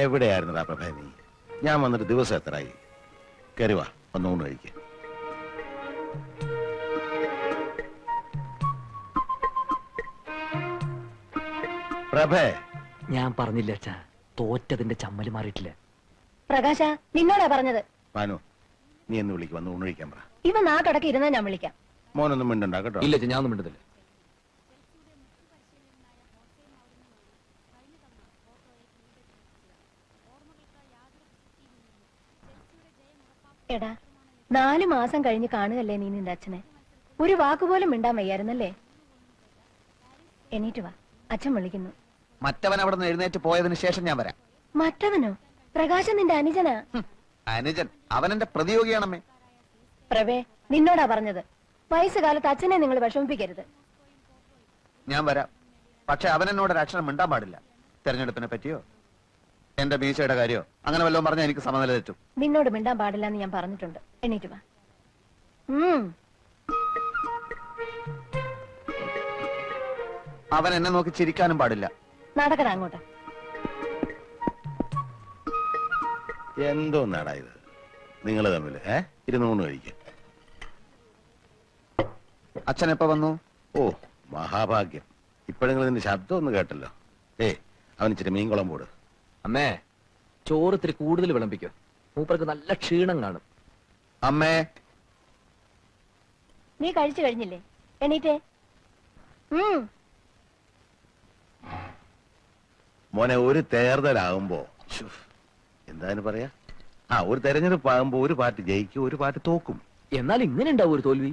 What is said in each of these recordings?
എവിടെയായിരുന്നടാ പ്രഭേ നീ? ഞാൻ വന്നിട്ട് ദിവസം എത്രയായി? കയറിവാ, വന്നൂണ് കഴിക്ക. പ്രഭേ, ഞാൻ പറഞ്ഞില്ല അച്ഛാ, തോറ്റതിന്റെ ചമ്മല് മാറിയിട്ടില്ല. പ്രകാശ, നിന്നോടാ പറഞ്ഞത്. മാനു, നീ എന്ന് വിളിക്ക്, വന്ന് ഊണ് കഴിക്കാൻ പറ. ഇവ നാട്ടടക്കി ഇരുന്നാ ഞാൻ വിളിക്കാം. മോനൊന്നും മിണ്ടണ്ട കേട്ടോ. ഇല്ല ഞാൻ ഒന്നും മിണ്ടുന്നില്ല. എടാ, 4 മാസം കഴിഞ്ഞ് കാണുകല്ലേ നീ നിന്റെ അച്ഛനെ. ഒരു വാക്കുപോലും മിണ്ടാൻ വയ്യായിരുന്നല്ലേ? എണീറ്റ് വാ, അച്ഛൻ വിളിക്കുന്നു. മറ്റവൻ അവിടെ നിന്ന് എഴുന്നേറ്റ് പോയതിനു ശേഷം ഞാൻ വരാം. മറ്റവനോ? പ്രകാശൻ നിന്റെ അനുജനാ. അനുജൻ അവൻ എന്റെ പ്രതിയോഗിയാണമ്മേ. പ്രവേ, നിന്നോടാ പറഞ്ഞത്. വയസ്സുകാലത്ത് അച്ഛനെ നിങ്ങൾ വിഷമിപ്പിക്കരുത്. ഞാൻ വരാം, പക്ഷെ അവൻ എന്നോട് ഒരു അക്ഷരം മിണ്ടാൻ പാടില്ല. തെരഞ്ഞെടുപ്പിനെ പറ്റിയോ എന്റെ മീശയുടെ കാര്യോ അങ്ങനെ വല്ലതും പറഞ്ഞാൽ എനിക്ക് സമനില തെറ്റും. നിന്നോട് മിണ്ടാൻ പാടില്ല എന്ന് ഞാൻ പറഞ്ഞിട്ടുണ്ട്. എണീറ്റ് വാ. അവൻ എന്നെ നോക്കി ചിരിക്കാനും പാടില്ല. നടക്കണ അങ്ങോട്ട്. എന്തോ നാടാ ഇത് നിങ്ങള് തമ്മില്? ഇരുന്നൂണ് കഴിക്ക. അച്ഛൻ എപ്പോ വന്നു? ഓ മഹാഭാഗ്യം, ഇപ്പോഴെങ്കിലും നിന്റെ ശബ്ദം ഒന്ന് കേട്ടല്ലോ. അവൻ ഇച്ചിരി മീൻകുളം പോട്. അമ്മേ, ചോറ് ഇത്തിരി കൂടുതൽ വിളമ്പിക്കോ, മൂപ്പർക്ക് നല്ല ക്ഷീണം കാണും. അമ്മേ, നീ കഴിച്ചു കഴിഞ്ഞില്ലേ? എണീറ്റേ. മോനെ, ഒരു തേർതലാകുമ്പോ എന്താന്ന് പറയാ, ഒരു തെരഞ്ഞെടുപ്പ് ആകുമ്പോ ഒരു പാർട്ടി ജയിക്കും, ഒരു പാർട്ടി തോക്കും. എന്നാൽ ഇങ്ങനെ ഉണ്ടാവും ഒരു തോൽവി.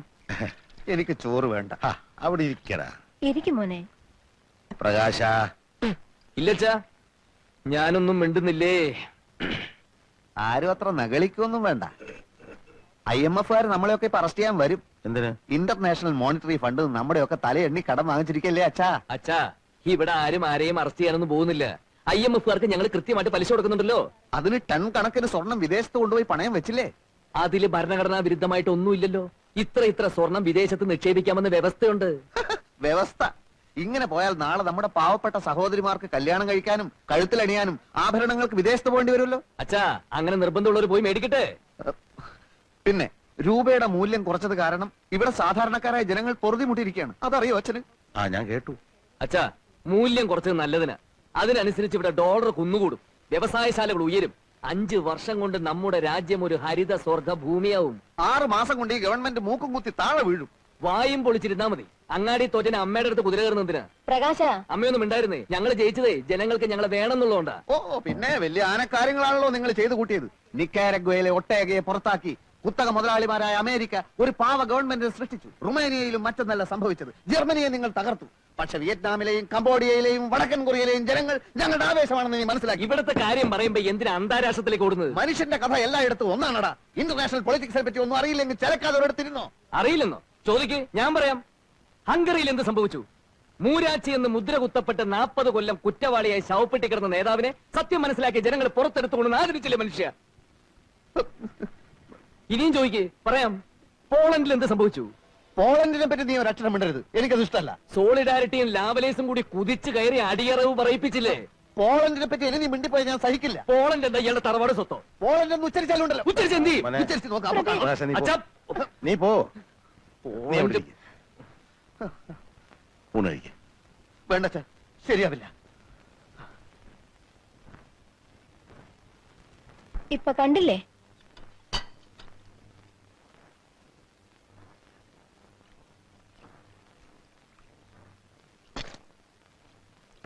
എനിക്ക് ചോറ് വേണ്ട. അവിടെ ഇരിക്കടാ. ഇരിക്കും മോനെ. പ്രകാശ. ഇല്ലച്ചാ, ഞാനൊന്നും മിണ്ടുന്നില്ലേ. ആരും അത്ര നകളിക്കൊന്നും വേണ്ട. IMF-കാർ നമ്മളെയൊക്കെ ഇപ്പൊ അറസ്റ്റ് ചെയ്യാൻ വരും. എന്തിന്? ഇന്റർനാഷണൽ മോണിറ്ററി ഫണ്ട് നമ്മുടെയൊക്കെ തലയെണ്ണി കടം വാങ്ങിച്ചിരിക്കല്ലേ അച്ഛാ. അച്ഛാ, ഇവിടെ ആരും ആരെയും അറസ്റ്റ് ചെയ്യാനൊന്നും പോകുന്നില്ല. IMF-കാർക്ക് ഞങ്ങൾ കൃത്യമായിട്ട് പലിശ കൊടുക്കുന്നുണ്ടല്ലോ. അതിന് ടൺ കണക്കിന് സ്വർണം വിദേശത്ത് കൊണ്ടുപോയി പണയം വെച്ചില്ലേ? അതില് ഭരണഘടനാ വിരുദ്ധമായിട്ട് ഒന്നുമില്ലല്ലോ. ഇത്ര സ്വർണം വിദേശത്ത് നിക്ഷേപിക്കാമെന്ന് വ്യവസ്ഥയുണ്ട്. വ്യവസ്ഥ ഇങ്ങനെ പോയാൽ നാളെ നമ്മുടെ പാവപ്പെട്ട സഹോദരിമാർക്ക് കല്യാണം കഴിക്കാനും കഴുത്തിലണിയാനും ആഭരണങ്ങൾക്ക് വിദേശത്ത് പോകേണ്ടി വരുമല്ലോ. അച്ഛാ, അങ്ങനെ നിർബന്ധമുള്ളവർ പോയി മേടിക്കട്ടെ. പിന്നെ രൂപയുടെ മൂല്യം കുറച്ചത് കാരണം ഇവിടെ സാധാരണക്കാരായ ജനങ്ങൾ പൊറുതിമുട്ടിയിരിക്കുകയാണ്. അതറിയോ അച്ഛന്? ഞാൻ കേട്ടു. അച്ഛാ, മൂല്യം കുറച്ചത് നല്ലതിന്. അതിനനുസരിച്ച് ഇവിടെ ഡോളർ കുന്നുകൂടും, വ്യവസായശാലകൾ ഉയരും. 5 വർഷം കൊണ്ട് നമ്മുടെ രാജ്യം ഒരു ഹരിത സ്വർഗ ഭൂമിയാവും. 6 മാസം കൊണ്ട് ഈ ഗവൺമെന്റ് മൂക്കും കുത്തി താഴെ വീഴും. വായും പൊളിച്ചിരുന്നാ മതി. അങ്ങാടി തോറ്റന് അമ്മയുടെ അടുത്ത് കുതിര കയറുന്നതിന്. പ്രകാശ, അമ്മയൊന്നും ഉണ്ടായിരുന്നേ. ഞങ്ങൾ ജയിച്ചതേ ജനങ്ങൾക്ക് ഞങ്ങളെ വേണമെന്നുള്ളതുകൊണ്ടാ. ഓ പിന്നെ വലിയ ആനക്കാര്യങ്ങളാണല്ലോ നിങ്ങൾ ചെയ്തു കൂട്ടിയത്. നിക്കാരഗ്വയിലെ ഒട്ടേകയെ പുറത്താക്കി കുത്തക മുതലാളിമാരായ അമേരിക്ക ഒരു പാവ ഗവൺമെന്റിനെ സൃഷ്ടിച്ചു. റുമേനിയയിലും മറ്റൊന്നല്ല സംഭവിച്ചത്. ജർമ്മനിയെ നിങ്ങൾ തകർത്തു. പക്ഷെ വിയറ്റ്നാമിലെയും കംബോഡിയയിലെയും വടക്കൻ കൊറിയയിലെയും ജനങ്ങൾ ഞങ്ങളുടെ ആവേശമാണെന്ന് നീ മനസ്സിലാക്കി. ഇവിടുത്തെ കാര്യം പറയുമ്പോ എന്തിനാ അന്താരാഷ്ട്രത്തിലേക്ക് ഓടുന്നത്? മനുഷ്യന്റെ കഥ എല്ലായിടത്തും ഒന്നാണടാ. ഇന്റർനാഷണൽ പൊളിറ്റിക്സിനെ പറ്റി ഒന്നും അറിയില്ലെങ്കിൽ ചിലക്കാതെ ഒരിടത്തിരുന്നോ? അറിയില്ലെന്നോ? ചോദിക്ക്, ഞാൻ പറയാം. ഹംഗറിയിൽ എന്ത് സംഭവിച്ചു? മൂരാച്ചി എന്ന് മുദ്ര കുത്തപ്പെട്ട് 40 കൊല്ലം കുറ്റവാളിയായി ശവപ്പെട്ടി കിടന്ന നേതാവിനെ സത്യം മനസ്സിലാക്കിയ ജനങ്ങൾ പുറത്തെടുത്തുകൊണ്ട് ആദരിച്ചില്ലേ മനുഷ്യ? ഇനിയും ചോദിക്ക്, പറയാം. പോളണ്ടിൽ എന്ത് സംഭവിച്ചു? പോളണ്ടിനെ പറ്റി നീ ഒരു അക്ഷരം മിണ്ടരുത്, എനിക്കത് ഇഷ്ടമല്ല. സോളിഡാരിറ്റിയും ലാവലേസും കൂടി കുതിച്ചു കയറി അടിയറവ് പറയിപ്പിച്ചില്ലേ? പോളണ്ടിനെ പറ്റി ഇനി നീ മിണ്ടിപ്പോയി ഞാൻ സഹിക്കില്ല. പോളണ്ട് എന്താ ഇയാളുടെ തറവാട് സ്വത്തോ? പോളണ്ട് എന്ന് ഉച്ചരിച്ചാലുണ്ടല്ലോ. ഉച്ചരിച്ചെന്തി? ഉച്ചരിച്ച് നോക്കാം. അച്ഛാ, നീ പോ. പോളണ്ട് ഊണ് കഴിക്ക. വേണ്ട, ശരിയാവില്ല. ഇപ്പൊ കണ്ടില്ലേ?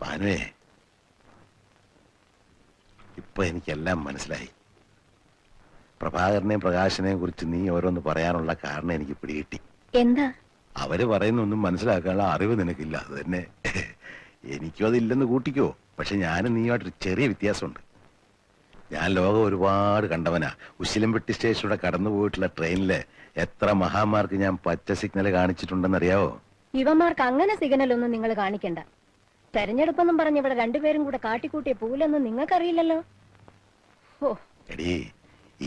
പാനുവേ, ഇപ്പൊ എനിക്കെല്ലാം മനസ്സിലായി. പ്രഭാകരനെയും പ്രകാശനെയും കുറിച്ച് നീ ഓരോന്ന് പറയാനുള്ള കാരണം എനിക്ക് പിടികിട്ടി. എന്താ? അവര് പറയുന്നൊന്നും മനസ്സിലാക്കാനുള്ള അറിവ് നിനക്കില്ല. അത് തന്നെ. എനിക്കും അതില്ലെന്ന് കൂട്ടിക്കോ. പക്ഷെ ഞാനും നീയുമായിട്ടൊരു ചെറിയ വ്യത്യാസമുണ്ട്. ഞാൻ ലോകം ഒരുപാട് കണ്ടവനാ. ഉശിലംപെട്ടി സ്റ്റേഷനിലൂടെ കടന്നു പോയിട്ടുള്ള ട്രെയിനില് എത്ര മഹാന്മാർക്ക് ഞാൻ പച്ച സിഗ്നൽ കാണിച്ചിട്ടുണ്ടെന്നറിയാവോ? ഇവന്മാർക്ക് അങ്ങനെ സിഗ്നലൊന്നും നിങ്ങൾ കാണിക്കണ്ട. തെരഞ്ഞെടുപ്പെന്നും പറഞ്ഞ് ഇവിടെ 2 പേരും കൂടെ കാട്ടിക്കൂട്ടിയ പൂലൊന്നും നിങ്ങൾക്കറിയില്ലല്ലോ. എടീ,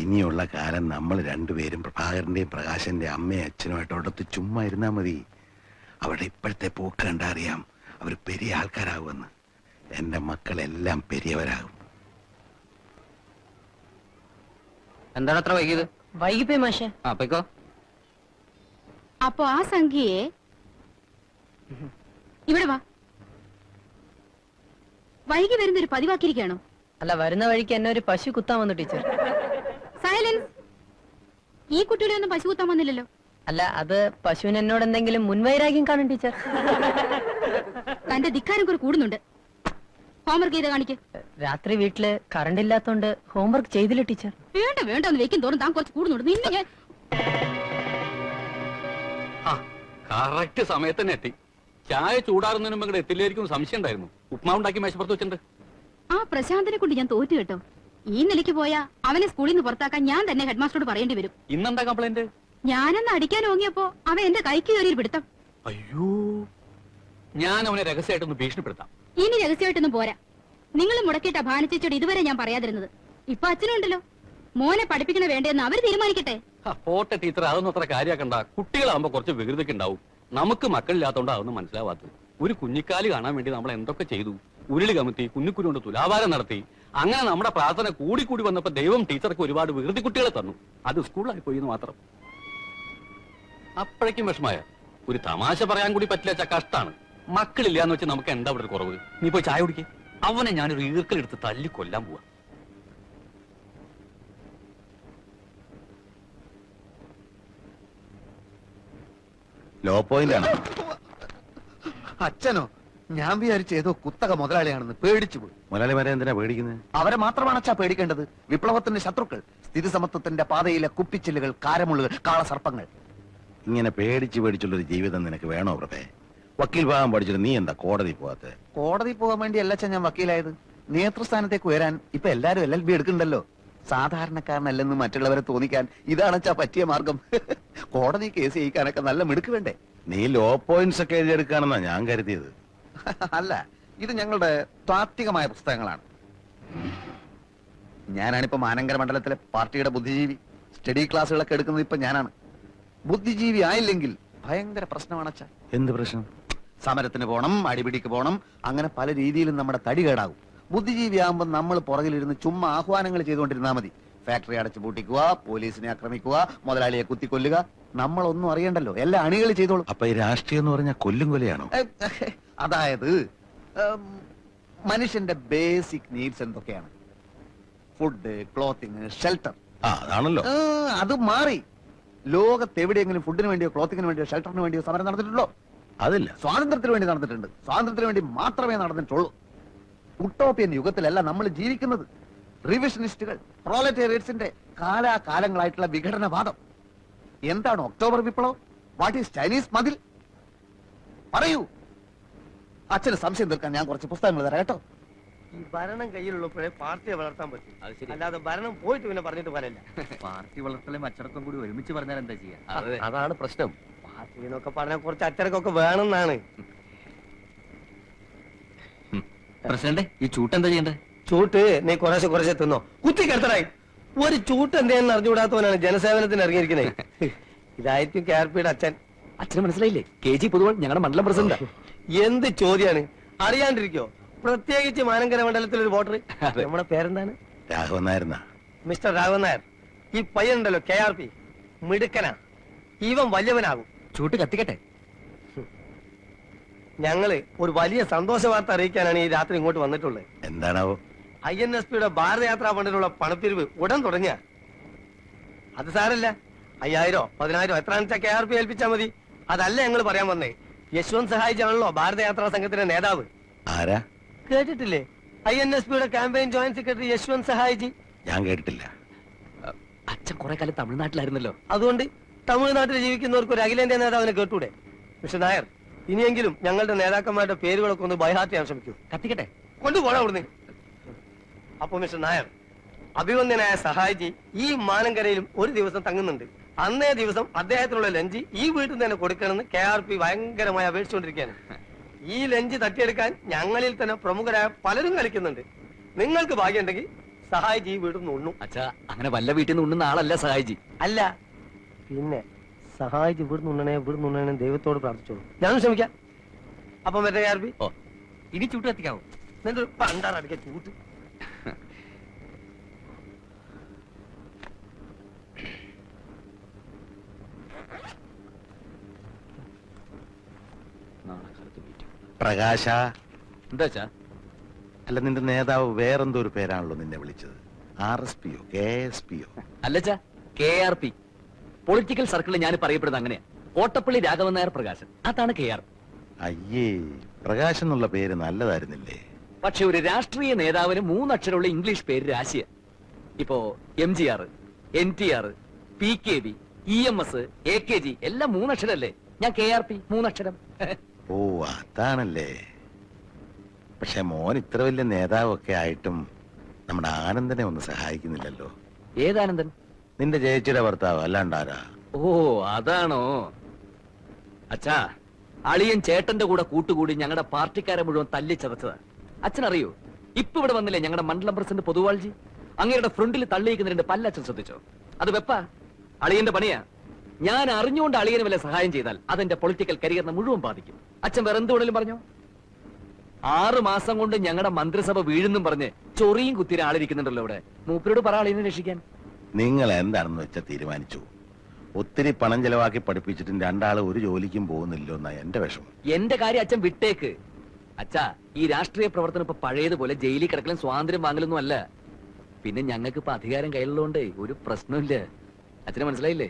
ഇനിയുള്ള കാലം നമ്മൾ 2 പേരും പ്രഭാകരന്റെയും പ്രകാശന്റെയും അമ്മയും അച്ഛനുമായിട്ട് അടുത്ത് ചുമ്മാ ഇരുന്നാ മതി. അവിടെ ഇപ്പോഴത്തെ പോക്ക് കണ്ടറിയാം അവർ പെരിയ ആൾക്കാരാകുമെന്ന്. എന്റെ മക്കളെല്ലാം പെരിയവരാകും. എന്താണ് അത്ര വൈകിയത്? വൈകിപ്പോയി മാഷെ. ആ പൊയ്ക്കോ. അപ്പൊ ആ സംഖ്യയെ ഇവിടെ വാ, വൈകി വരുന്നൊരു പതിവാക്കിയിരിക്കുകയാണോ? അല്ല, വരുന്ന വഴിക്ക് എന്നെ ഒരു പശു കുത്താൻ വന്നു ടീച്ചർ. സൈലൻസ്. ഈ കുട്ടികളെ ഒന്നും പശു കുത്താൻ വന്നില്ലല്ലോ. അല്ല, അത് പശുവിന് എന്നോട് എന്തെങ്കിലും മുൻവൈരാഗ്യം കാണും ടീച്ചർ. തന്റെ ധിക്കാരം കുറെ കൂടുന്നുണ്ട്. ഹോംവർക്ക് ചെയ്ത് കാണിക്ക്. രാത്രി വീട്ടില് കറണ്ട് ഇല്ലാത്തോണ്ട് ഹോംവർക്ക് ചെയ്തില്ല ടീച്ചർ. വേണ്ട വേണ്ട എന്ന് വെക്കും തോറും താൻ കുറച്ച് കൂടുന്നുണ്ട്. നിന്നെ ഞാൻ കറക്റ്റ് സമയത്ത് തന്നെ എത്തി. ചായ ചൂടാറുന്നതിന് മുമ്പ് ഇവിടെ എത്തില്ലായിരിക്കും സംശയം ഉണ്ടായിരുന്നു. ഉപ്മാവ് ഉണ്ടാക്കി മേശപ്പുറത്ത് വെച്ചിട്ടുണ്ട്. ആ പ്രശാന്തിനെ കൊണ്ട് ഞാൻ തോറ്റു കേട്ടോ. ഈ നിലയ്ക്ക് പോയാ അവനെ സ്കൂളിൽ നിന്ന് പുറത്താക്കാൻ ഞാൻ തന്നെ ഹെഡ്മാസ്റ്ററോട് പറയേണ്ടി വരും. ഇന്നെന്താ കംപ്ലൈന്റ്? ഞാനന്ന് അടിക്കാൻ ഓങ്ങിയപ്പോ അവൻ എന്റെ കൈക്ക് കയറി പിടുത്തം. അയ്യോ, ഞാൻ അവനെ രഹസ്യമായിട്ടൊന്ന് ഭീഷണിപ്പെടുത്താം. ഇനി രഹസ്യമായിട്ടൊന്നും പോരാ. നിങ്ങൾ മുടക്കിയിട്ട ഭാനിച്ചോട് ഇതുവരെ ഞാൻ പറയാതിരുന്നത്. ഇപ്പൊ അച്ഛനുണ്ടല്ലോ, മോനെ പഠിപ്പിക്കണ വേണ്ടെന്ന് അവര് തീരുമാനിക്കട്ടെ. പോട്ടെ ടീച്ചർ, അതൊന്നും അത്ര കാര്യാക്കണ്ട. കുട്ടികളാകുമ്പോ കുറച്ച് വികൃതിക്ക് ഉണ്ടാവും. നമുക്ക് മക്കളില്ലാത്തോണ്ട് അതൊന്നും മനസ്സിലാവാത്തത്. ഒരു കുഞ്ഞിക്കാലി കാണാൻ വേണ്ടി നമ്മൾ എന്തൊക്കെ ചെയ്തു. ഉരുളി കമത്തി, കുഞ്ഞിക്കുരു കൊണ്ട് തുലാഭാരം നടത്തി. അങ്ങനെ നമ്മുടെ പ്രാർത്ഥന കൂടി കൂടി വന്നപ്പോ ദൈവം ടീച്ചർക്ക് ഒരുപാട് വികൃതി കുട്ടികളെ തന്നു. അത് സ്കൂളിലായി പോയി എന്ന് മാത്രം. അപ്പോഴേക്കും വിഷമായ. ഒരു തമാശ പറയാൻ കൂടി പറ്റില്ല. കഷ്ടാണ്. മക്കളില്ലാന്ന് വെച്ച് നമുക്ക് എന്താ ഇവിടെ ഒരു കുറവ്? നീ പോയി ചായ കുടിക്കേ. അവനെ ഞാനൊരു ഈർക്കലെടുത്ത് തല്ലി കൊല്ലാൻ പോവാ. ലോ പോയിന്റ് ആണ്. അച്ഛനോ? ഞാൻ വിചാരിച്ചു ഏതോ കുത്തക മുതലാളിയാണെന്ന്. പേടിച്ചു പോയി. മുതലാളിമാരെ എന്തിനാ പേടിക്കുന്നത്? അവരെ മാത്രമാണ് അച്ഛാ പേടിക്കേണ്ടത്. വിപ്ലവത്തിന്റെ ശത്രുക്കൾ, സ്ഥിതി സമത്വത്തിന്റെ പാതയിലെ കുപ്പിച്ചില്ലുകൾ, കാരമുള്ളുകൾ, കാളസർപ്പങ്ങൾ. ഇങ്ങനെ പേടിച്ചുള്ളൊരു ജീവിതം നിനക്ക് വേണോ പ്രഭേ? വക്കീൽ ഭാഗം പഠിച്ചിട്ട് നീ എന്താ കോടതി പോവാത്ത? കോടതി പോകാൻ വേണ്ടി അല്ല അച്ഛൻ ഞാൻ വക്കീലായത്. നേതൃസ്ഥാനത്തേക്ക് ഉയരാൻ ഇപ്പൊ എല്ലാരും LLB എടുക്കണ്ടല്ലോ. സാധാരണക്കാരനല്ലെന്ന് മറ്റുള്ളവരെ തോന്നിക്കാൻ ഇതാണ് അച്ഛാ പറ്റിയ മാർഗം. കോടതി കേസ് ജയിക്കാനൊക്കെ നല്ല മിടുക്ക് വേണ്ടേ? നീ ലോ പോയിന്റ്സ് ഒക്കെ എഴുതിയെടുക്കാണെന്നാ ഞാൻ കരുതിയത്. അല്ല, ഇത് ഞങ്ങളുടെ താത്വികമായ പുസ്തകങ്ങളാണ്. ഞാനാണിപ്പോ മാനങ്കര മണ്ഡലത്തിലെ പാർട്ടിയുടെ ബുദ്ധിജീവി. സ്റ്റഡി ക്ലാസ്സുകളൊക്കെ എടുക്കുന്നത് ഇപ്പൊ ഞാനാണ്. ബുദ്ധിജീവി ആയില്ലെങ്കിൽ ഭയങ്കര പ്രശ്നമാണ് അച്ഛാ. എന്ത് പ്രശ്നം? സമരത്തിന് പോണം, അടിപിടിക്ക് പോണം, അങ്ങനെ പല രീതിയിലും നമ്മുടെ തടി കേടാകും. ബുദ്ധിജീവി ആകുമ്പോൾ നമ്മൾ പുറകിലിരുന്ന് ചുമ്മാ ആഹ്വാനങ്ങൾ ചെയ്തുകൊണ്ടിരുന്നാൽ മതി. ഫാക്ടറി അടച്ചു പൂട്ടിക്കുക, പോലീസിനെ ആക്രമിക്കുക, മുതലാളിയെ കുത്തിക്കൊല്ലുക. നമ്മളൊന്നും അറിയണ്ടല്ലോ, എല്ലാ അണികൾ ചെയ്തോളും. അപ്പൊ ഈ രാഷ്ട്രീയം എന്ന് പറഞ്ഞാൽ കൊല്ലും കൊലയാണോ? അതായത് മനുഷ്യന്റെ ബേസിക് നീഡ്സ് എന്തൊക്കെയാണ്? Food, clothing, shelter. അതാണല്ലോ. അത് മാറി. ലോകത്ത് എവിടെയെങ്കിലും ഫുഡിന് വേണ്ടിയോ ക്ലോത്തിങ്ങിന് വേണ്ടിയോ ഷെൽട്ടറിന് വേണ്ടിയോ സമരം നടന്നിട്ടുണ്ടോ? അതില്ല. സ്വാതന്ത്ര്യത്തിന് വേണ്ടി നടന്നിട്ടുണ്ട്. സ്വാതന്ത്ര്യത്തിന് വേണ്ടി മാത്രമേ നടന്നിട്ടുള്ളൂ. ഉട്ടോപ്യൻ യുഗത്തിലല്ല നമ്മൾ ജീവിക്കുന്നത്. റിവിഷനിസ്റ്റുകൾ, പ്രോലറ്റേറിയറ്റ്സിന്റെ കാലാകാലങ്ങളായിട്ടുള്ള വിഘടനവാദം. എന്താണ് ഒക്ടോബർ വിപ്ലവം? വാട്ട് ഈസ് ചൈനീസ് മതിൽ? പറയൂ. അച്ഛന് സംശയം തീർക്കാൻ ഞാൻ കുറച്ച് പുസ്തകങ്ങൾ തരാം കേട്ടോ. ഈ ഭരണം കയ്യിലുള്ളപ്പോഴേ പാർട്ടിയെ വളർത്താൻ പറ്റും. അല്ലാതെ ഭരണം പോയിട്ട് പിന്നെ പറഞ്ഞിട്ട് പറയില്ല. പാർട്ടി വളർത്തലും അച്ചടക്കം കൂടി ഒരുമിച്ച് പറഞ്ഞാൽ എന്താ ചെയ്യാ? അതാണ് പ്രശ്നം. പാർട്ടി എന്നൊക്കെ പറഞ്ഞാൽ കുറച്ച് അച്ചടക്കമൊക്കെ വേണമെന്നാണ്. പ്രസിഡന്റ്, ഈ ചൂട്ട് എന്താ ചെയ്യണ്ടേ? ചൂട്ട് നീ കുറേശ്ശെ തിന്നോ. കുത്തിക്കെടുത്തടായി. ഒരു ചൂട്ട് എന്തേന്ന് അറിഞ്ഞുകൂടാത്തവനാണ് ജനസേവനത്തിന് ഇറങ്ങിയിരിക്കുന്നത്. ഇതായിരിക്കും KRPയുടെ അച്ഛൻ. അച്ഛന് മനസ്സിലായില്ലേ? KG പൊതുവാൾ ഞങ്ങളുടെ മണ്ഡലം പ്രസിഡന്റ്. എന്ത് ചോദ്യാണ്? അറിയാണ്ടിരിക്കോ? പ്രത്യേകിച്ച് മാനങ്കര മണ്ഡലത്തിലൊരു വോട്ടർ. നമ്മുടെ പേരെന്താണ്? രാഘവൻ നായർന്നാ. മിസ്റ്റർ രാഘവൻ നായർ. ഈ പയ്യനുണ്ടല്ലോ KRP, മിടുക്കനാ. ഇവൻ വലിയവനാകും. ചൂട്ട് കത്തിക്കട്ടെ. ഞങ്ങള് ഒരു വലിയ സന്തോഷ വാർത്ത അറിയിക്കാനാണ് ഈ രാത്രി ഇങ്ങോട്ട് വന്നിട്ടുള്ളത്. എന്താണാവോ? INSPയുടെ ഭാരതയാത്രാ ഫണ്ടിനുള്ള പണപ്പിരിവ് ഉടൻ തുടങ്ങിയ. അത് സാരല്ല, 5000 10,000 എത്രയാണെന്ന് വെച്ചാൽ KRP ഏൽപ്പിച്ചാൽ മതി. അതല്ല ഞങ്ങൾ പറയാൻ വന്നേ. യശ്വന്ത് സഹായിജി ആണല്ലോ ഭാരതയാത്രാ സംഘത്തിന്റെ നേതാവ്. ആരാ? കേട്ടിട്ടില്ലേ? INSPയുടെ ക്യാമ്പയിൻ ജോയിന്റ് സെക്രട്ടറി യശ്വന്ത് സഹായിജി. ഞാൻ കേട്ടിട്ടില്ല. അച്ഛൻ കുറെ കാലം തമിഴ്നാട്ടിലായിരുന്നല്ലോ. അതുകൊണ്ട് തമിഴ്നാട്ടിൽ ജീവിക്കുന്നവർക്ക് ഒരു അഖിലേന്ത്യാ നേതാവിനെ കേട്ടൂടെ? മിസ്റ്റർ നായർ, ഇനിയെങ്കിലും ഞങ്ങളുടെ നേതാക്കന്മാരുടെ പേരുകളൊക്കെ ഒന്ന് ബൈഹാർട്ട് ചെയ്യാൻ ശ്രമിക്കൂ. കത്തിക്കട്ടെ. കൊണ്ടുപോടാ അവിടുന്ന്. അപ്പൊ മിസ്റ്റർ നായർ, അഭിവന്ദ്യനായ സഹായിജി ഈ മാനങ്കരയിലും ഒരു ദിവസം തങ്ങുന്നുണ്ട്. അന്നേ ദിവസം അദ്ദേഹത്തിനുള്ള ലഞ്ച് ഈ വീട്ടിൽ നിന്ന് തന്നെ കൊടുക്കണമെന്ന് KRP ഭയങ്കരമായി അപേക്ഷിച്ചുകൊണ്ടിരിക്കുകയാണ്. ഈ ലഞ്ച് തട്ടിയെടുക്കാൻ ഞങ്ങളിൽ തന്നെ പ്രമുഖരായ പലരും കളിക്കുന്നുണ്ട്. നിങ്ങൾക്ക് ഭാഗ്യമുണ്ടെങ്കിൽ സഹായിജി ഈ വീട്ടിൽ നിന്ന് ഉണ്ണു. അച്ഛാ, അങ്ങനെ വല്ല വീട്ടിൽ നിന്ന് ഉണ്ണുന്ന ആളല്ല സഹായിജി. അല്ല പിന്നെ സഹായിജി ഇവിടുന്ന് ഉണ്ണണേ ദൈവത്തോട് പ്രാർത്ഥിച്ചോളൂ. ഞാനും ശ്രമിക്കാം. അപ്പൊ മറ്റേ KRP ഇനി ചൂട്ട് കത്തിക്കാവോ? നിന്റെ പണ്ടാറടിക്ക ചൂട്ട്. പ്രകാശ, എന്താ വെച്ചാ? അല്ല നിന്റെ നേതാവ് വേറെന്തോ ഒരു പേരാണല്ലോ നിന്നെ വിളിച്ചത്. RSPയോ KSPയോ? അല്ലച്ചാ, KRP. പൊളിറ്റിക്കൽ സർക്കിളിൽ ഞാൻ പറയപ്പെടുന്നത് അങ്ങനെയാ. കോട്ടപ്പള്ളി രാഘവൻ നായർ പ്രകാശൻ, അതാണ് KR. അയ്യേ, പ്രകാശ് എന്നുള്ള പേര് നല്ലതായിരുന്നില്ലേ? പക്ഷെ ഒരു രാഷ്ട്രീയ നേതാവിന് 3 അക്ഷരമുള്ള ഇംഗ്ലീഷ് പേര് രാശിയ. ഇപ്പോ MGR, NTR, PKB, EMS, AKG എല്ലാം 3 അക്ഷരല്ലേ? ഞാൻ KRP 3 അക്ഷരം. ഓ, അതാണല്ലേ. പക്ഷെ മോൻ ഇത്ര വലിയ നേതാവൊക്കെ ആയിട്ടും നമ്മുടെ ആനന്ദനെ ഒന്ന് സഹായിക്കുന്നില്ലല്ലോ. ഏതാനന്ദൻ? നിന്റെ ചേച്ചിയുടെ ഭർത്താവ്, അല്ലാണ്ടാരാ? ഓ, അതാണോ? അച്ഛാ, അളിയൻ ചേട്ടന്റെ കൂടെ കൂട്ടുകൂടി ഞങ്ങളുടെ പാർട്ടിക്കാരെ മുഴുവൻ തല്ലിച്ചതച്ചതാ. അച്ഛനറിയോ, ഇപ്പൊ ഇവിടെ വന്നില്ലേ ഞങ്ങളുടെ മണ്ഡലം പ്രസിഡന്റ് പൊതുവാൾജി? അങ്ങയുടെ ഫ്രണ്ടിൽ തള്ളിയിരിക്കുന്ന 2 പല്ലച്ഛൻ ശ്രദ്ധിച്ചോ? അത് വെപ്പാ, അളിയന്റെ പണിയാ. ഞാൻ അറിഞ്ഞുകൊണ്ട് അളിയന് വല്ല സഹായം ചെയ്താൽ അതെന്റെ പൊളിറ്റിക്കൽ കരിയറിനെ മുഴുവൻ ബാധിക്കും. അച്ഛൻ വേറെ എന്തുകൊണ്ടും പറഞ്ഞോ? 6 മാസം കൊണ്ട് ഞങ്ങളുടെ മന്ത്രിസഭ വീഴുന്നും പറഞ്ഞ് ചൊറിയും കുത്തിരി ആളിരിക്കുന്നുണ്ടല്ലോ ഇവിടെ. മൂപ്പരോട് പറ അളിയനെ രക്ഷിക്കാൻ. നിങ്ങൾ എന്താണെന്ന് വെച്ചാൽ തീരുമാനിച്ചു. ഒത്തിരി പണം ചെലവാക്കി പഠിപ്പിച്ചിട്ടും 2 ആള് ഒരു ജോലിക്കും പോകുന്നില്ലോ എന്നാ എന്റെ വിഷമം. എന്റെ കാര്യം അച്ഛൻ വിട്ടേക്ക്. അച്ഛാ, ഈ രാഷ്ട്രീയ പ്രവർത്തനം ഇപ്പൊ പഴയതുപോലെ ജയിലിൽ കിടക്കലും സ്വാതന്ത്ര്യം വാങ്ങലൊന്നും അല്ല. പിന്നെ ഞങ്ങൾക്ക് ഇപ്പൊ അധികാരം കയ്യിലുള്ളതുകൊണ്ട് ഒരു പ്രശ്നമില്ല. അച്ഛനെ മനസ്സിലായില്ലേ?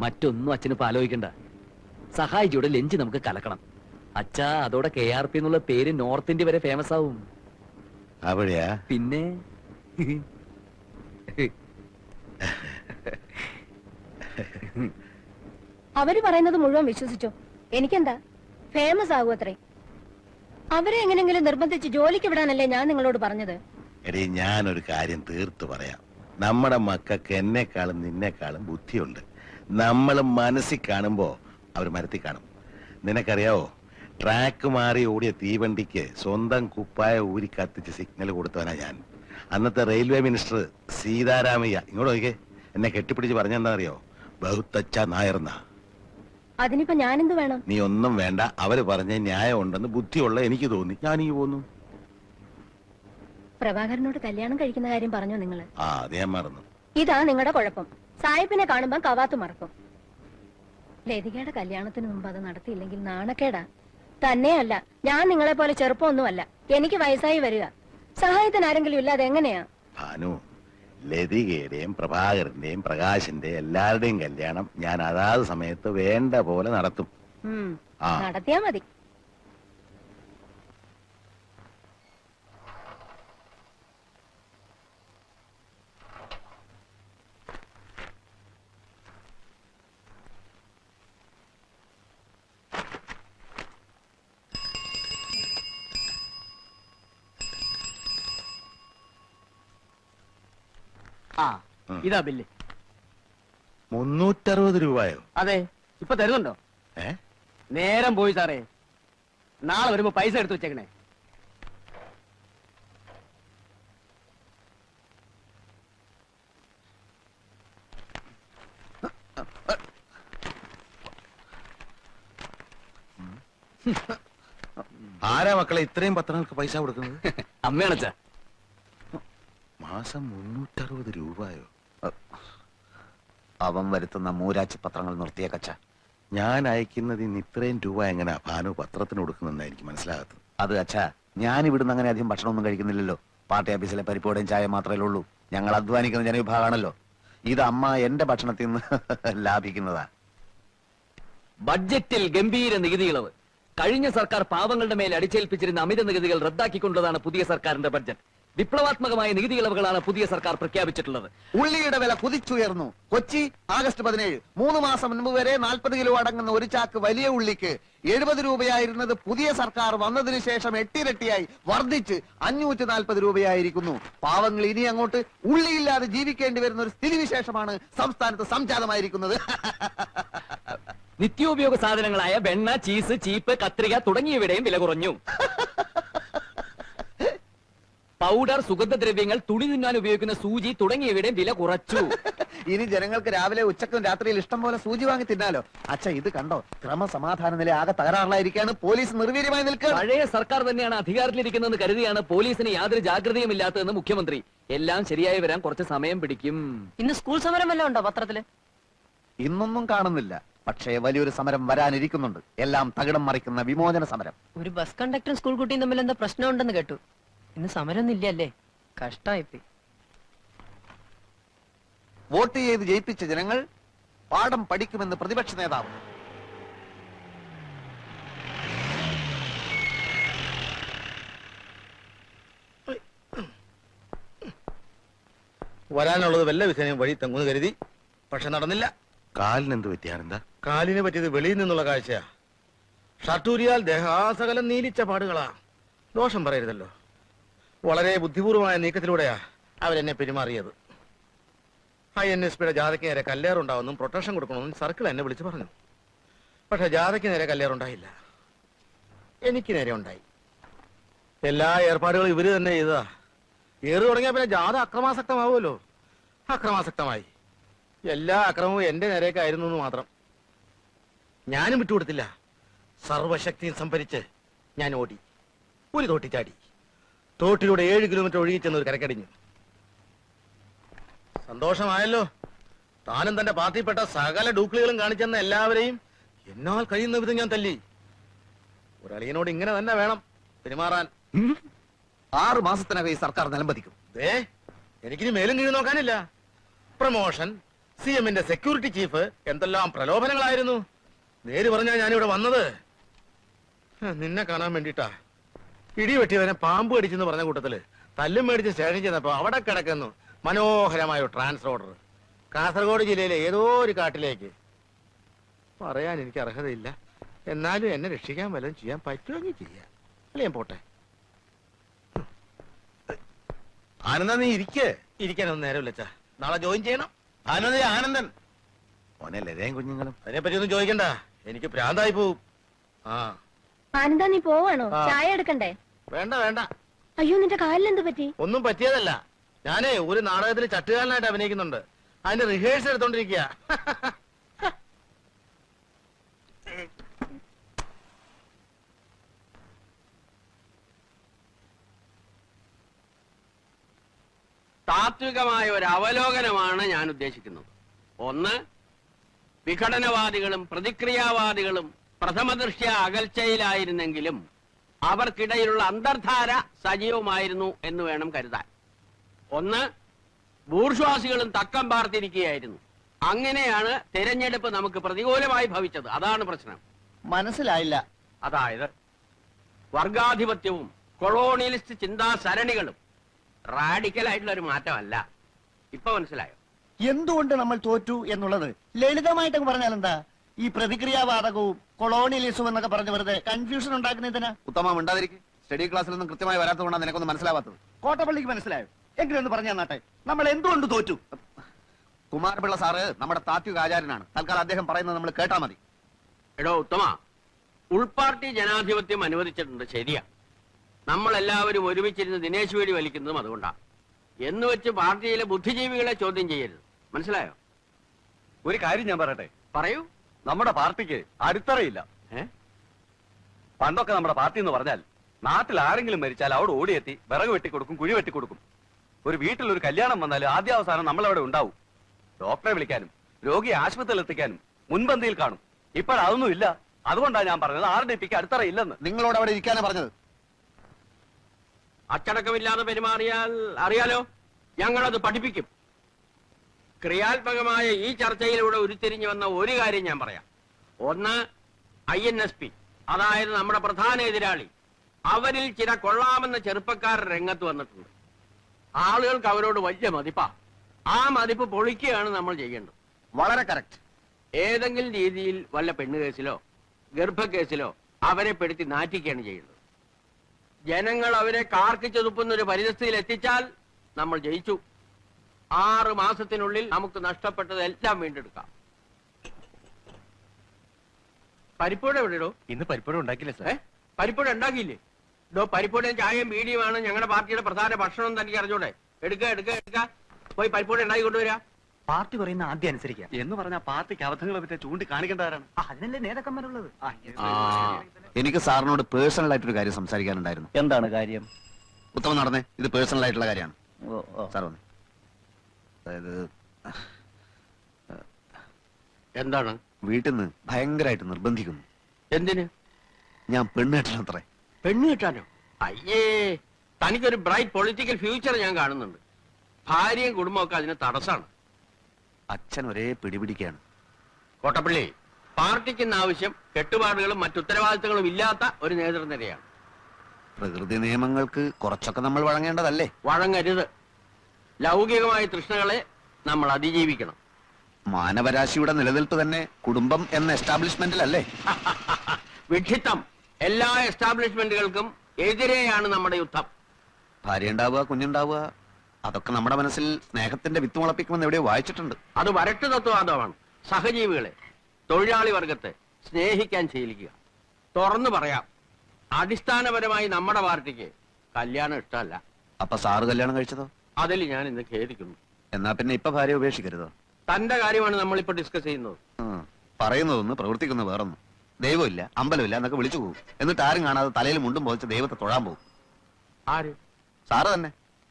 മറ്റൊന്നും അച്ഛനിപ്പോ ആലോചിക്കണ്ട. സഹായിച്ചൂടെ ലഞ്ച് നമുക്ക് കലക്കണം. അച്ഛാ, അതോടെ KRP എന്നുള്ള പേര് നോർത്ത് ഇന്ത്യ വരെ ഫേമസ് ആവും. അവിടെയാ? പിന്നെ അവര് പറയുന്നത് മുഴുവൻ വിശ്വസിച്ചോ? എനിക്കെന്താ, ഫേമസ് ആകും അത്രേ. അവരെ എങ്ങനെങ്കിലും നിർബന്ധിച്ച് ജോലിക്ക് വിടാനല്ലേ ഞാൻ നിങ്ങളോട് പറഞ്ഞത്. എടീ, ഞാനൊരു കാര്യം തീർത്തു പറയാം. നമ്മുടെ മക്കൾക്ക് എന്നെക്കാളും നിന്നെക്കാളും ബുദ്ധിയുണ്ട്. നമ്മൾ മനസ്സിൽ കാണുമ്പോ അവർ മരത്തിൽ കാണും. നിനക്കറിയാവോ, ട്രാക്ക് മാറി ഓടിയ തീവണ്ടിക്ക് സ്വന്തം കുപ്പായ ഊരി കത്തിച്ച് സിഗ്നൽ കൊടുത്തവനാ ഞാൻ. അന്നത്തെ റെയിൽവേ മിനിസ്റ്റർ സീതാരാമയ്യ ഇങ്ങോട്ട് നോക്കിയേ, എന്നെ കെട്ടിപ്പിടിച്ച് പറഞ്ഞെന്താ അറിയോ? ബഹുത്തച്ച നായർന്നാ. അതിനിപ്പോ ഞാനെന്ത് വേണം? നീ ഒന്നും വേണ്ട. അവര് പറഞ്ഞ ന്യായം ഉണ്ടെന്ന് ബുദ്ധിയുള്ള എനിക്ക് തോന്നി, ഞാൻ ഈ പോന്നു. പ്രഭാകരനോട് കല്യാണം കഴിക്കുന്ന കാര്യം പറഞ്ഞോ നിങ്ങള്? ആ, അത് ഞാൻ മറന്നു. ഇതാ നിങ്ങളുടെ കുഴപ്പം. സായിപ്പിനെ കാണുമ്പോ കവാത്ത് മറക്കും. ലതികയുടെ കല്യാണത്തിന് മുമ്പ് അത് നടത്തിയില്ലെങ്കിൽ നാണക്കേടാ. തന്നെയല്ല, ഞാൻ നിങ്ങളെ പോലെ ചെറുപ്പമൊന്നുമല്ല. എനിക്ക് വയസ്സായി വരിക. സഹായത്തിന് ആരെങ്കിലും ഇല്ലാതെ എങ്ങനെയാ? ഭാനു, ലതികയുടെയും പ്രഭാകരന്റെയും പ്രകാശിന്റെ എല്ലാവരുടെയും കല്യാണം ഞാൻ അതാത് സമയത്ത് വേണ്ട പോലെ നടത്തും. ആ. നടത്തിയാ മതി. ഇതാ ബില്ല്. 360 രൂപയോ? അതെ, ഇപ്പൊ തരുന്നുണ്ടോ? നേരം പോയി സാറേ. നാളെ വരുമ്പോ പൈസ എടുത്തു വെച്ചേക്കണേ. ആരാ മക്കളെ ഇത്രയും പത്രങ്ങൾക്ക് പൈസ കൊടുക്കുന്നത്? അമ്മയാണച്ചാ. മാസം 360 രൂപയോ? അവൻ വരുത്തുന്ന മൂരാച്ചി പത്രങ്ങൾ നിർത്തിയ കച്ച. ഞാൻ അയക്കുന്നത് ഇന്ന് ഇത്രയും രൂപ എങ്ങനെയാ ഭാനു പത്രത്തിന് കൊടുക്കുന്നെന്ന് എനിക്ക് മനസ്സിലാകത്തത്. അത് അച്ഛാ, ഞാൻ ഇവിടുന്ന് അങ്ങനെ അധികം ഭക്ഷണമൊന്നും കഴിക്കുന്നില്ലല്ലോ. പാർട്ടി ഓഫീസിലെ പരിപ്പോടെയും ചായ മാത്രമേ ഉള്ളൂ. ഞങ്ങൾ അധ്വാനിക്കുന്ന ജനവിഭാഗമാണല്ലോ. ഇത് അമ്മ എന്റെ ഭക്ഷണത്തിൽ നിന്ന് ലാഭിക്കുന്നതാ. ബഡ്ജറ്റിൽ ഗംഭീര നികുതി ഇളവ്. കഴിഞ്ഞ സർക്കാർ പാവങ്ങളുടെ മേൽ അടിച്ചേൽപ്പിച്ചിരുന്ന അമിത നികുതികൾ റദ്ദാക്കിക്കൊണ്ടതാണ് പുതിയ സർക്കാരിന്റെ ബഡ്ജറ്റ്. വിപ്ലവാത്മകമായ നികുതി ഇളവുകളാണ് പുതിയ സർക്കാർ പ്രഖ്യാപിച്ചിട്ടുള്ളത്. ഉള്ളിയുടെ വില കുതിച്ചുയർന്നു. കൊച്ചി ആഗസ്റ്റ് 17. 3 മാസം മുൻപ് വരെ 40 കിലോ അടങ്ങുന്ന ഒരു ചാക്ക് വലിയ ഉള്ളിക്ക് 70 രൂപയായിരുന്നത് പുതിയ സർക്കാർ വന്നതിന് ശേഷം 8 ഇരട്ടിയായി വർദ്ധിച്ച് 540 രൂപയായിരിക്കുന്നു. പാവങ്ങൾ ഇനി അങ്ങോട്ട് ഉള്ളിയില്ലാതെ ജീവിക്കേണ്ടി വരുന്ന ഒരു സ്ഥിതിവിശേഷമാണ് സംസ്ഥാനത്ത് സംജാതമായിരിക്കുന്നത്. നിത്യോപയോഗ സാധനങ്ങളായ വെണ്ണ, ചീസ്, ചീപ്പ്, കത്രിക തുടങ്ങിയവയുടെയും വില കുറഞ്ഞു. പൗഡർ, സുഗന്ധദ്രവ്യങ്ങൾ, തുണി തിന്നാൻ ഉപയോഗിക്കുന്ന സൂചി തുടങ്ങിയവയുടെയും വില കുറച്ചു. ഇനി ജനങ്ങൾക്ക് രാവിലെ ഉച്ചക്കും രാത്രിയിൽ ഇഷ്ടം പോലെ സൂചി വാങ്ങി തിന്നാലോ. അച്ഛ, ഇത് കണ്ടോ? ക്രമസമാധാന നില ആകെ തകരാറിലായിരിക്കാണ്. പോലീസ് നിർവീര്യമായി നിൽക്കുക. പഴയ സർക്കാർ തന്നെയാണ് അധികാരത്തിലിരിക്കുന്നതെന്ന് കരുതിയാണ് പോലീസിന് യാതൊരു ജാഗ്രതയും ഇല്ലാത്തതെന്ന് മുഖ്യമന്ത്രി. എല്ലാം ശരിയായി വരാൻ കുറച്ച് സമയം പിടിക്കും. ഇന്ന് സ്കൂൾ സമരം വല്ലതും ഉണ്ടോ പത്രത്തില്? ഇന്നൊന്നും കാണുന്നില്ല. പക്ഷേ വലിയൊരു സമരം വരാനിരിക്കുന്നുണ്ട്. എല്ലാം തകിടം മറിക്കുന്ന വിമോചന സമരം. ഒരു ബസ് കണ്ടക്ടറും സ്കൂൾ കുട്ടിയും തമ്മിൽ എന്താ പ്രശ്നമുണ്ടെന്ന് കേട്ടു. ഇന്ന് സമരമൊന്നും ഇല്ലല്ലേ? കഷ്ടായിപ്പോയി. വോട്ട് ചെയ്ത് ജയിപ്പിച്ച ജനങ്ങൾ പാഠം പഠിക്കുമെന്ന് പ്രതിപക്ഷ നേതാവ്. വരാനുള്ളത് വല്ല വിധേനയും വഴി തെങ്ങുന്ന് കരുതി, പക്ഷെ നടന്നില്ല. കാലിനെന്ത് പറ്റിയാണെന്താ? കാലിന് പറ്റിയത് വെളിയിൽ നിന്നുള്ള കാഴ്ചയാ. ഷർട്ടൂരിയാൽ ദേഹാസകലം നീലിച്ച പാടുകളാ. ദോഷം പറയരുതല്ലോ. വളരെ ബുദ്ധിപൂർവമായ നീക്കത്തിലൂടെയാ അവരെന്നെ പെരുമാറിയത്. INSPയുടെ ജാഥയ്ക്ക് നേരെ കല്ലേറുണ്ടാവുമെന്നും പ്രൊട്ടക്ഷൻ കൊടുക്കണമെന്നും സർക്കിൾ എന്നെ വിളിച്ചു പറഞ്ഞു. പക്ഷെ ജാഥയ്ക്ക് നേരെ കല്ലേറുണ്ടായില്ല, എനിക്ക് നേരെ ഉണ്ടായി. എല്ലാ ഏർപ്പാടുകളും ഇവര് തന്നെ ചെയ്തതാ. ഏറ് തുടങ്ങിയ പിന്നെ ജാഥ അക്രമാസക്തമാവുമല്ലോ. അക്രമാസക്തമായി. എല്ലാ അക്രമവും എന്റെ നേരേക്കായിരുന്നു എന്ന് മാത്രം. ഞാനും വിട്ടുകൊടുത്തില്ല. സർവശക്തിയും സംഭരിച്ച് ഞാൻ ഓടി. ഒരു തോട്ടി ചാടി. തോട്ടിലൂടെ 7 കിലോമീറ്റർ ഒഴുകിച്ചെന്ന് ഒരു കരക്കടിഞ്ഞു. സന്തോഷമായല്ലോ. താനും തന്റെ പാർട്ടിപ്പെട്ട സകല ഡൂക്ലികളും കാണിച്ചെന്ന എല്ലാവരെയും എന്നാൽ കഴിയുന്ന വിധം ഞാൻ തല്ലി. ഒരളിയനോട് ഇങ്ങനെ തന്നെ വേണം പെരുമാറാൻ. 6 മാസത്തിനകം ഈ സർക്കാർ നിലംപതിക്കും. എനിക്കിനി മേലും കീഴ് നോക്കാനില്ല. പ്രമോഷൻ, CMന്റെ സെക്യൂരിറ്റി ചീഫ്, എന്തെല്ലാം പ്രലോഭനങ്ങളായിരുന്നു. നേര് പറഞ്ഞാൽ ഞാനിവിടെ വന്നത് നിന്നെ കാണാൻ വേണ്ടിട്ടാ. ഇടിവെട്ടിയവനെ പാമ്പ് കടിച്ചെന്ന് പറഞ്ഞ കൂട്ടത്തില് തല്ലും മേടിച്ച് സ്റ്റേഷൻ ചെന്നപ്പോ അവിടെ കിടക്കുന്നു മനോഹരമായ ട്രാൻസ്ഫർ ഓർഡർ. കാസർഗോഡ് ജില്ലയിലെ ഏതോ ഒരു കാട്ടിലേക്ക്. പറയാൻ എനിക്ക് അർഹതയില്ല. എന്നാലും എന്നെ രക്ഷിക്കാൻ വല്ലതും ചെയ്യാൻ പറ്റുമെങ്കിൽ ചെയ്യാം. അല്ലേ ഞാൻ പോട്ടെ. ആനന്ദ, നീ ഇരിക്കേ. ഇരിക്കാനൊന്നും നേരമില്ല അച്ഛാ. നാളെ ജോയിൻ ചെയ്യണം. ആനന്ദ, ആനന്ദൻ മോനെ ലതയും കുഞ്ഞുങ്ങളും. അതിനെപ്പറ്റി ഒന്നും ചോദിക്കണ്ട, എനിക്ക് ഭ്രാന്തായി പോവും. ആ ആനന്ദ, നീ പോവാണോ? ആ. ചായ എടുക്കണ്ടേ? വേണ്ട വേണ്ട, അയ്യോ, നിന്റെ കാലിലെന്ത് പറ്റി? ഒന്നും പറ്റിയതല്ല. ഞാനേ ഒരു നാടകത്തിൽ ചട്ടുകാരനായിട്ട് അഭിനയിക്കുന്നുണ്ട്. അതിന്റെ റിഹേഴ്സൽ എടുത്തോണ്ടിരിക്കുക. താത്വികമായ ഒരു അവലോകനമാണ് ഞാൻ ഉദ്ദേശിക്കുന്നത്. ഒന്ന്, വിഘടനവാദികളും പ്രതിക്രിയാവാദികളും പ്രഥമദൃഷ്ട്യ അകൽച്ചയിലായിരുന്നെങ്കിലും അവർക്കിടയിലുള്ള അന്തർധാര സജീവമായിരുന്നു എന്ന് വേണം കരുതാൻ. ഒന്ന്, ബൂർഷ്വാസികളും തക്കം പാർത്തിരിക്കുകയായിരുന്നു. അങ്ങനെയാണ് തെരഞ്ഞെടുപ്പ് നമുക്ക് പ്രതികൂലമായി ഭവിച്ചത്. അതാണ് പ്രശ്നം. മനസ്സിലായില്ല. അതായത് വർഗാധിപത്യവും കൊളോണിയലിസ്റ്റ് ചിന്താ സരണികളും റാഡിക്കൽ ആയിട്ടുള്ള ഒരു മാറ്റമല്ല. ഇപ്പൊ മനസ്സിലായോ? എന്തുകൊണ്ട് നമ്മൾ തോറ്റു എന്നുള്ളത് ലളിതമായിട്ടൊക്കെ പറഞ്ഞാൽ എന്താ? ഈ പ്രതിക്രിയാവാദകവും കൊളോണിയലിസവും എന്നൊക്കെ പറഞ്ഞ് വെറുതെ കൺഫ്യൂഷൻ ഉണ്ടാക്കുന്നതിനാ. ഉത്തമം ഉണ്ടാതിരിക്കും. സ്റ്റഡി ക്ലാസ്സിൽ നിന്നും കൃത്യമായി വരാത്തതുകൊണ്ടാണ് നിനക്കൊന്നും മനസ്സിലാവാത്തത്. കോട്ടപ്പള്ളിക്ക് മനസ്സിലായോ? എങ്കിലും ഒന്ന് പറഞ്ഞു തന്നാട്ടെ, നമ്മൾ എന്തുകൊണ്ട് തോറ്റു? കുമാരപിള്ള സാറ് നമ്മുടെ താത്വിക ആചാര്യനാണ്. തൽക്കാലം അദ്ദേഹം പറയുന്നത് നമ്മൾ കേട്ടാ മതി. എടോ ഉത്തമ, ഉൾപാർട്ടി ജനാധിപത്യം അനുവദിച്ചിട്ടുണ്ട്, ശരിയാ. നമ്മളെല്ലാവരും ഒരുമിച്ചിരുന്ന് ദിനേശ് വേടി വലിക്കുന്നതും അതുകൊണ്ടാണ്. എന്ന് വെച്ച് പാർട്ടിയിലെ ബുദ്ധിജീവികളെ ചോദ്യം ചെയ്യരുത്. മനസ്സിലായോ? ഒരു കാര്യം ഞാൻ പറയട്ടെ. പറയൂ. നമ്മുടെ പാർട്ടിക്ക് അടിത്തറയില്ല. പണ്ടൊക്കെ നമ്മുടെ പാർട്ടി എന്ന് പറഞ്ഞാൽ നാട്ടിൽ ആരെങ്കിലും മരിച്ചാൽ അവിടെ ഓടിയെത്തി വിറക് വെട്ടിക്കൊടുക്കും, കുഴി വെട്ടിക്കൊടുക്കും. ഒരു വീട്ടിൽ ഒരു കല്യാണം വന്നാൽ ആദ്യ അവസാനം നമ്മളവിടെ ഉണ്ടാവും. ഡോക്ടറെ വിളിക്കാനും രോഗിയെ ആശുപത്രിയിൽ എത്തിക്കാനും മുൻപന്തിയിൽ കാണും. ഇപ്പോഴതൊന്നും ഇല്ല. അതുകൊണ്ടാണ് ഞാൻ പറഞ്ഞത് RDPക്ക് അടിത്തറ ഇല്ലെന്ന്. നിങ്ങളോട് അവിടെ ഇരിക്കാനാ പറഞ്ഞത്. അച്ചടക്കമില്ലാതെ പെരുമാറിയാൽ അറിയാലോ, ഞങ്ങളത് പഠിപ്പിക്കും. ക്രിയാത്മകമായ ഈ ചർച്ചയിലൂടെ ഉരുത്തിരിഞ്ഞു വന്ന ഒരു കാര്യം ഞാൻ പറയാം. ഒന്ന്, INSP, അതായത് നമ്മുടെ പ്രധാന എതിരാളി. അവരിൽ ചില കൊള്ളാമെന്ന ചെറുപ്പക്കാർ രംഗത്ത് വന്നിട്ടുണ്ട്. ആളുകൾക്ക് അവരോട് വലിയ മതിപ്പാ. ആ മതിപ്പ് പൊളിക്കുകയാണ് നമ്മൾ ചെയ്യേണ്ടത്. വളരെ കറക്റ്റ്. ഏതെങ്കിലും രീതിയിൽ വല്ല പെണ്ണുകേസിലോ ഗർഭക്കേസിലോ അവരെ പെടുത്തി നാറ്റിക്കുകയാണ് ചെയ്യേണ്ടത്. ജനങ്ങൾ അവരെ കാർക്കിച്ചൊതുപ്പുന്ന ഒരു പരിസ്ഥിതിയിൽ എത്തിച്ചാൽ നമ്മൾ ജയിച്ചു. 6 മാസത്തിനുള്ളിൽ നമുക്ക് നഷ്ടപ്പെട്ടത് എല്ലാം വീണ്ടെടുക്കാം. പരിപ്പൂട എവിടെയോ? ഇന്ന് പരിപ്പഴം ഉണ്ടാക്കില്ല സാർ. പരിപ്പൂട ഉണ്ടാക്കിയില്ലേ? പരിപ്പൂടയും ചായയും ബീഡിയുമാണ് ഞങ്ങളുടെ പാർട്ടിയുടെ പ്രധാന ഭക്ഷണം. തനിക്ക് അറിഞ്ഞൂടെ? എടുക്ക പോയി പരിപ്പൂട ഉണ്ടാക്കി കൊണ്ടുവരാ. പാർട്ടി പറയുന്ന ആദ്യം അനുസരിക്കാം എന്ന് പറഞ്ഞാൽ പാർട്ടിക്ക് അബദ്ധങ്ങളെ പറ്റി ചൂണ്ടിക്കാണിക്കേണ്ടവരാണ്. അതിനല്ലേ നേതാക്കന്മാരുള്ളത്. എനിക്ക് സാറിനോട് പേഴ്സണൽ ആയിട്ടൊരു കാര്യം സംസാരിക്കാനുണ്ടായിരുന്നു. എന്താണ് കാര്യം? ഉത്തമം നടന്നേ, ഇത് പേഴ്സണൽ ആയിട്ടുള്ള കാര്യമാണ്. സാർ വന്നേ. അതായത് എന്താണ്? വീട്ടിൽ നിന്ന് ഭയങ്കരമായിട്ട് നിർബന്ധിക്കുന്നു. എന്തിന്? ഞാൻ പെണ്ണ് കെട്ടണത്രേ. പെണ്ണ് കിട്ടാനോ? അയ്യേ, തനിക്കൊരു ബ്രൈറ്റ് പൊളിറ്റിക്കൽ ഫ്യൂച്ചർ ഞാൻ കാണുന്നുണ്ട്. ഭാര്യയും കുടുംബമൊക്കെ അതിന് തടസ്സാണ്. അച്ഛൻ ഒരേ പിടിപിടിക്കാണ്. കോട്ടപ്പള്ളി, പാർട്ടിക്കുന്ന ആവശ്യം കെട്ടുപാടുകളും മറ്റുത്തരവാദിത്തങ്ങളും ഇല്ലാത്ത ഒരു നേതൃനിരയാണ്. പ്രകൃതി നിയമങ്ങൾക്ക് കുറച്ചൊക്കെ നമ്മൾ വഴങ്ങേണ്ടതല്ലേ? വഴങ്ങരുത്. ലൗകികമായ തൃഷ്ണകളെ നമ്മൾ അതിജീവിക്കണം. മാനവരാശിയുടെ നിലനിൽപ്പ് തന്നെ കുടുംബം എന്ന എസ്റ്റാബ്ലിഷ്മെന്റിലല്ലേ? വിഡ്ഢിത്തം. എല്ലാ എസ്റ്റാബ്ലിഷ്മെന്റുകൾക്കും എതിരെയാണ് നമ്മുടെ യുദ്ധം. ഭാര്യ ഉണ്ടാവുക, കുഞ്ഞുണ്ടാവുക, അതൊക്കെ നമ്മുടെ മനസ്സിൽ സ്നേഹത്തിന്റെ വിത്ത് മുളപ്പിക്കുമെന്ന് എവിടെയോ വായിച്ചിട്ടുണ്ട്. അത് വരട്ട് തത്വവാദമാണ്. സഹജീവികളെ, തൊഴിലാളി വർഗത്തെ സ്നേഹിക്കാൻ ശീലിക്കുക. തുറന്നു പറയാം, അടിസ്ഥാനപരമായി നമ്മുടെ പാർട്ടിക്ക് കല്യാണം ഇഷ്ടമല്ല. അപ്പൊ സാറ് കല്യാണം കഴിച്ചതോ? അതിൽ ഞാൻ ഇന്ന് ഖേദിക്കുന്നു. എന്നാ പിന്നെ ഇപ്പൊ ഭാര്യ ഉപേക്ഷിക്കരുതോ? തന്റെ കാര്യമാണ് നമ്മളിപ്പോ ഡിസ്കസ് ചെയ്യുന്നത്. പറയുന്നതൊന്ന് പ്രവർത്തിക്കുന്ന വേറൊന്നും. ദൈവമില്ല, അമ്പലമില്ല എന്നൊക്കെ വിളിച്ചു പോകും. എന്നിട്ട് ആരും കാണാതെ തലയിൽ മുണ്ടും പോയിച്ച് ദൈവത്തെ തൊഴാൻ പോകും. ആര്? സാറ് തന്നെ.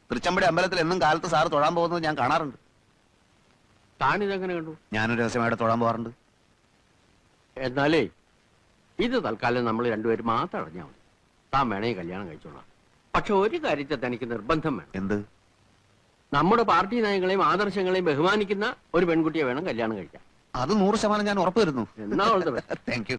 തൃച്ചമ്പടി അമ്പലത്തിൽ എന്നും കാലത്ത് സാറ് തൊഴാൻ പോകുന്നത് ഞാൻ കാണാറുണ്ട്. താനിതെങ്ങനെ കണ്ടു? ഞാനൊരു രഹസ്യമായിട്ട് തൊഴാൻ പോകാറുണ്ട്. എന്നാലേ ഇത് തൽക്കാലം നമ്മൾ രണ്ടുപേരും മാത്രം അറിഞ്ഞാൽ മതി. താൻ വേണേ കല്യാണം കഴിച്ചോളാം. പക്ഷെ ഒരു കാര്യത്തെ തനിക്ക് നിർബന്ധം വേണം. എന്ത്? നമ്മുടെ പാർട്ടി നയങ്ങളെയും ആദർശങ്ങളെയും ബഹുമാനിക്കുന്ന ഒരു പെൺകുട്ടിയെ വേണം കല്യാണം കഴിക്കാൻ. അത് 100% ഞാൻ ഉറപ്പുവരുന്നു. എന്നാ താങ്ക് യു.